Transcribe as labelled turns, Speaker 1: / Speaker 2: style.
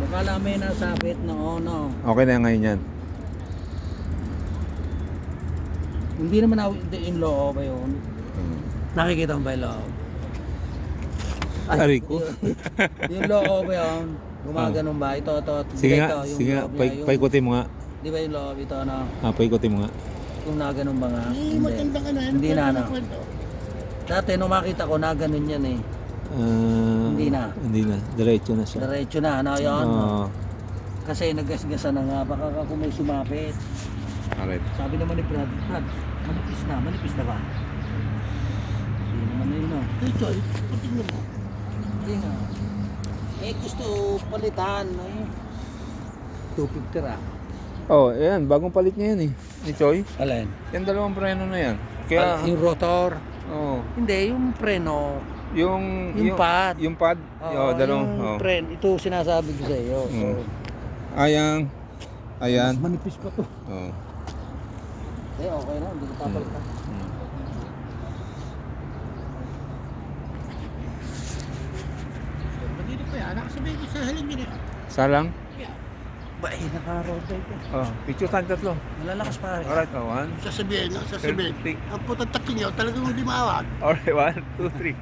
Speaker 1: Baka lang may nasabit na no.
Speaker 2: Okay na ngayon yan.
Speaker 1: Hindi naman yung loob ba yun? Nakikita mo ba yung loob?
Speaker 2: Aray ko.
Speaker 1: Yung loob ba yun? Gumaganon ba? Ito.
Speaker 2: Sige
Speaker 1: Ito,
Speaker 2: nga,
Speaker 1: yung
Speaker 2: sige nga.
Speaker 1: loob niya, yung-
Speaker 2: Paikutin mo nga.
Speaker 1: Di ba yung loob ito ano?
Speaker 2: Paikutin mo nga.
Speaker 1: Kung naganon ba nga?
Speaker 3: Maganda ka na.
Speaker 1: Hindi na ano. Dati nung makita ko naganon yan eh. Hindi na.
Speaker 2: Hindi na. Diretso na siya.
Speaker 1: Diretso na ano yun?
Speaker 2: Oo.
Speaker 1: Kasi nagasgasan na nga. Baka kung may sumapit.
Speaker 2: Alright.
Speaker 1: Sabi naman ni Brad, manipis na ba? Hindi naman na yun oh.
Speaker 3: Hey, Choy, patingin mo.
Speaker 1: Hindi nga. Eh gusto palitan. Eh. 250 ra.
Speaker 2: Oh, ayan. Bagong palit niya yan eh. Ni Choy.
Speaker 1: Alin?
Speaker 2: Yan dalawang preno na yan. Kaya,
Speaker 1: Yung rotor.
Speaker 2: oh.
Speaker 1: Hindi, yung preno.
Speaker 2: Yung
Speaker 1: pad.
Speaker 2: Yung pad.
Speaker 1: Oo,
Speaker 2: Dalawang.
Speaker 1: yung
Speaker 2: Oh.
Speaker 1: Ito sinasabi ko sa iyo. So,
Speaker 2: Ayan. Ayan.
Speaker 1: mas manipis pa to.
Speaker 2: Oh.
Speaker 1: Eh, okay na. Hindi ko papalitan.
Speaker 3: Dito pa yan. Nakasabihin ko sa halin nila.
Speaker 2: Salang.
Speaker 1: Ba, naka-road bike eh.
Speaker 2: Oh, picture tayo tatlo.
Speaker 1: Malalakas pare.
Speaker 2: Alright, oh, one.
Speaker 3: Sasabihin.
Speaker 2: Three.
Speaker 3: Ang putang takin nyo, talagang hindi maawag.
Speaker 2: Alright, 1, 2, 3.